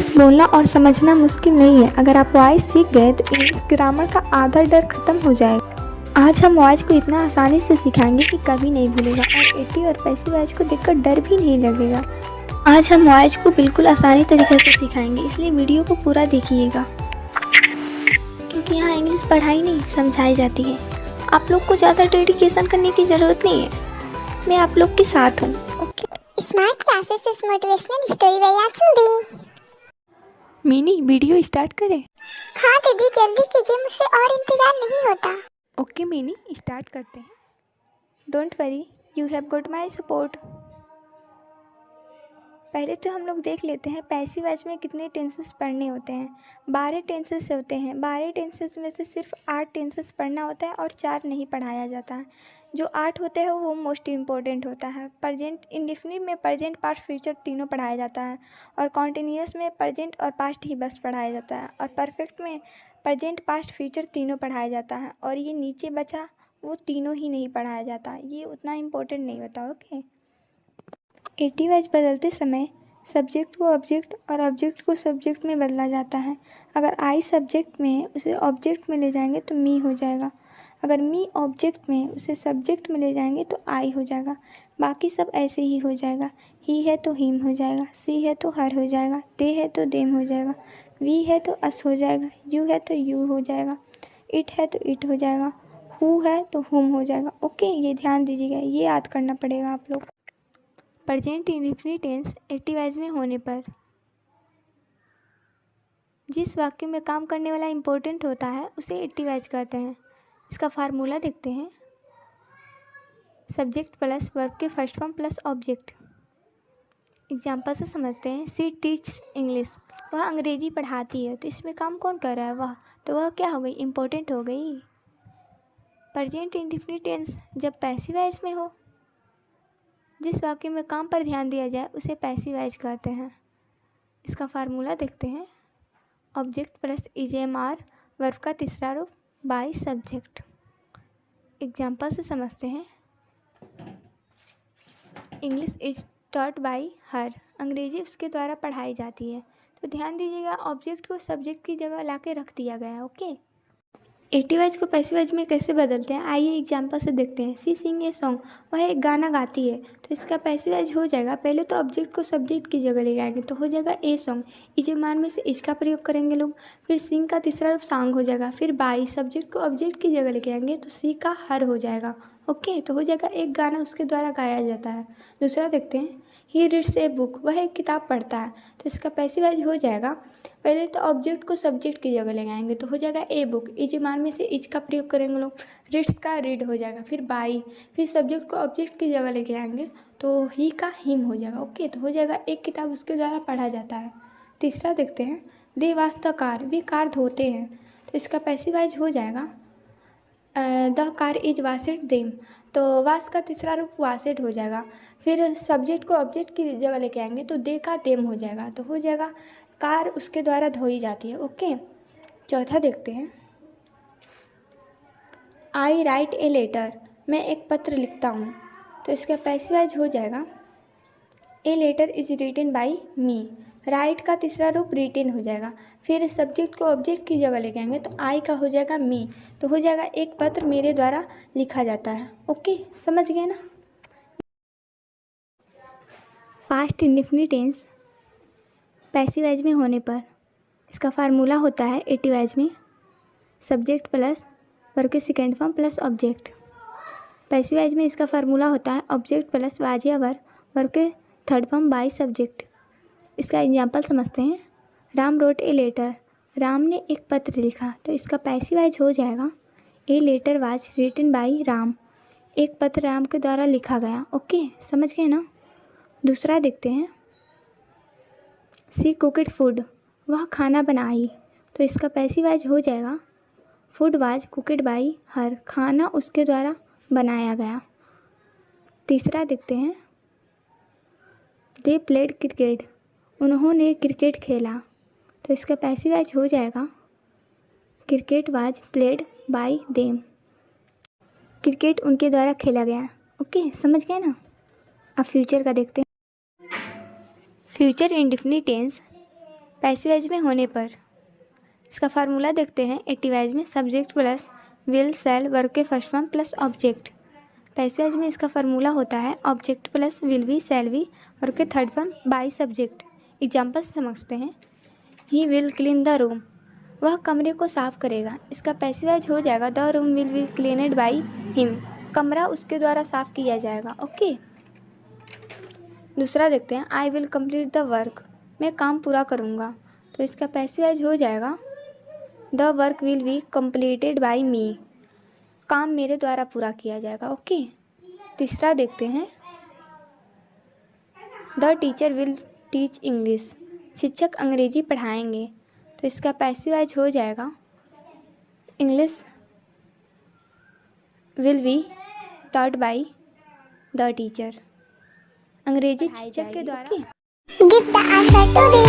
English बोलना और समझना मुश्किल नहीं है। अगर आप वॉइस सीख गए तो इंग्लिश ग्रामर का आधा डर खत्म हो जाएगा। आज हम वॉइस को इतना आसानी से सिखाएंगे कि कभी नहीं भूलेगा और एटी और पैसिव वॉइस को देखकर डर भी नहीं लगेगा। आज हम वॉइस को बिल्कुल आसानी तरीके से सिखाएंगे, इसलिए वीडियो को पूरा देखिएगा, क्योंकि यहाँ इंग्लिश पढ़ाई नहीं समझाई जाती है। आप लोग को ज़्यादा डेडिकेशन करने की ज़रूरत नहीं है, मैं आप लोग के साथ हूँ। स्मार्ट क्लासेस मोटिवेशनल स्टोरी भैया जल्दी। मिनी वीडियो स्टार्ट करें? हाँ दीदी जल्दी कीजिए, मुझसे और इंतजार नहीं होता। ओके मिनी, स्टार्ट करते हैं। Don't worry, you have got my support. पहले तो हम लोग देख लेते हैं पैसिव वॉइस में कितने टेंसेस पढ़ने होते हैं। 12 टेंसेस होते हैं। 12 टेंसेस में से सिर्फ 8 टेंसेस पढ़ना होता है और 4 नहीं पढ़ाया जाता है। जो 8 होते हैं वो मोस्ट इम्पोर्टेंट होता है। प्रेजेंट इंडेफिनिट में प्रेजेंट, पास्ट, फ्यूचर तीनों पढ़ाया जाता है और कॉन्टिन्यूअस में प्रेजेंट और पास्ट ही बस पढ़ाया जाता है और परफेक्ट में प्रेजेंट, पास्ट, फ्यूचर तीनों पढ़ाया जाता है और ये नीचे बचा वो तीनों ही नहीं पढ़ाया जाता। ये उतना इम्पोर्टेंट नहीं होता। ओके, एटी वॉइस बदलते समय सब्जेक्ट को ऑब्जेक्ट और ऑब्जेक्ट को सब्जेक्ट में बदला जाता है। अगर आई सब्जेक्ट में उसे ऑब्जेक्ट में ले जाएंगे तो मी हो जाएगा। अगर मी ऑब्जेक्ट में उसे सब्जेक्ट में ले जाएंगे तो आई हो जाएगा। बाकी सब ऐसे ही हो जाएगा। ही है तो हिम हो जाएगा, सी है तो हर हो जाएगा, दे है तो देम हो जाएगा, वी है तो अस हो जाएगा, यू है तो यू हो जाएगा, इट है तो इट हो जाएगा, हु है तो हुम हो जाएगा। ओके, ये ध्यान दीजिएगा, ये याद करना पड़ेगा आप लोग। Present indefinite tense active voice में होने पर जिस वाक्य में काम करने वाला इम्पोर्टेंट होता है उसे एटी वॉइस कहते हैं। इसका फार्मूला देखते हैं। सब्जेक्ट प्लस वर्ब के first form plus object. Example से समझते हैं। सी टीच इंग्लिश, वह अंग्रेजी पढ़ाती है। तो इसमें काम कौन कर रहा है? वह। तो वह क्या हो गई? इम्पोर्टेंट हो गई। प्रेजेंट इंडेफिनिट टेंस जब पैसिव वॉइस में हो, जिस वाक्य में काम पर ध्यान दिया जाए उसे पैसिव वॉइस कहते हैं। इसका फार्मूला देखते हैं। ऑब्जेक्ट प्लस ईजेएमआर, वर्ब का तीसरा रूप बाय सब्जेक्ट। एग्जाम्पल से समझते हैं। इंग्लिश इज टॉट बाय हर, अंग्रेजी उसके द्वारा पढ़ाई जाती है। तो ध्यान दीजिएगा, ऑब्जेक्ट को सब्जेक्ट की जगह लाके रख दिया गया है। ओके, एटी वॉइस को पैसिव वॉइस में कैसे बदलते हैं आइए एग्जाम्पल से देखते हैं। सी सिंग ए सॉन्ग, वह एक गाना गाती है। तो इसका पैसिव वॉइस हो जाएगा, पहले तो ऑब्जेक्ट को सब्जेक्ट की जगह ले जाएंगे तो हो जाएगा ए सॉन्ग। इजे मान में से इज का प्रयोग करेंगे लोग। फिर सिंग का तीसरा रूप सॉन्ग हो जाएगा। फिर बाई, सब्जेक्ट को ऑब्जेक्ट की जगह लेके आएंगे तो सी का हर हो जाएगा। ओके, तो हो जाएगा एक गाना उसके द्वारा गाया जाता है। दूसरा देखते हैं। ही रीड्स ए बुक, वह एक किताब पढ़ता है। तो इसका पैसिव वॉइस हो जाएगा, पहले तो ऑब्जेक्ट को सब्जेक्ट की जगह ले आएंगे तो हो जाएगा ए बुक। इज मान में से इज का प्रयोग करेंगे लोग। रीड्स का रीड हो जाएगा। फिर बाई, फिर सब्जेक्ट को ऑब्जेक्ट की जगह लेके आएंगे तो ही का हिम हो जाएगा। ओके, तो हो जाएगा एक किताब उसके द्वारा पढ़ा जाता है। तीसरा देखते हैं। दे वाश द कार, वे कार धोते हैं। तो इसका पैसिव वॉइस हो जाएगा the car is washed them. तो वाश का तीसरा रूप वाशेड हो जाएगा। फिर सब्जेक्ट को ऑब्जेक्ट की जगह लेके आएंगे तो दे का देम हो जाएगा। तो हो जाएगा कार उसके द्वारा धोई जाती है। ओके, चौथा देखते हैं। आई राइट ए लेटर, मैं एक पत्र लिखता हूँ। तो इसका पैसिव वॉइस हो जाएगा a letter is written by me. Write का तीसरा रूप रिटन हो जाएगा। फिर सब्जेक्ट को ऑब्जेक्ट की जगह लेके आएंगे तो आई का हो जाएगा मी। तो हो जाएगा एक पत्र मेरे द्वारा लिखा जाता है। ओके, समझ गए ना। Past indefinite tense passive voice में होने पर इसका फार्मूला होता है एटी वॉइस में सब्जेक्ट प्लस वर्ब के second form plus object. Passive voice में इसका फार्मूला होता है ऑब्जेक्ट प्लस वाजिया वर्ब के थर्ड फॉर्म बाय सब्जेक्ट। इसका एग्जाम्पल समझते हैं। Ram wrote a letter, Ram ने एक पत्र लिखा। तो इसका पैसिव वॉइस हो जाएगा a letter was written by Ram, एक पत्र राम के द्वारा लिखा गया। ओके, समझ गए ना। दूसरा देखते हैं। सी कुकड फूड, वह खाना बनाई। तो इसका पैसिव वॉइस हो जाएगा फूड वाज कुकड बाय हर, खाना उसके द्वारा बनाया गया। तीसरा देखते हैं। दे प्लेड क्रिकेट, उन्होंने क्रिकेट खेला। तो इसका पैसिव वॉइस हो जाएगा cricket was played by them, cricket उनके द्वारा खेला गया। ओके, समझ गए ना। अब फ्यूचर का देखते हैं। Future indefinite tense passive voice में होने पर। इसका फार्मूला देखते हैं। एक्टिव वॉइस में subject plus will shall verb के first form plus object. Passive voice में इसका फार्मूला होता है object plus will be shall be verb के third form by subject. Example से समझते हैं। He will clean the room, वह कमरे को साफ करेगा। इसका पैसिव वॉइस हो जाएगा the room will be cleaned by him, कमरा उसके द्वारा साफ किया जाएगा। ओके, दूसरा देखते हैं। I will complete the work, मैं काम पूरा करूँगा। तो इसका पैसिव वॉइस हो जाएगा the work will be completed by me, काम मेरे द्वारा पूरा किया जाएगा। ओके, तीसरा देखते हैं। The teacher will teach English, शिक्षक अंग्रेजी पढ़ाएंगे। तो इसका पैसिव वॉइस हो जाएगा English will be taught by the teacher, अंग्रेजी शिक्षक के द्वारा। Give the answer to this.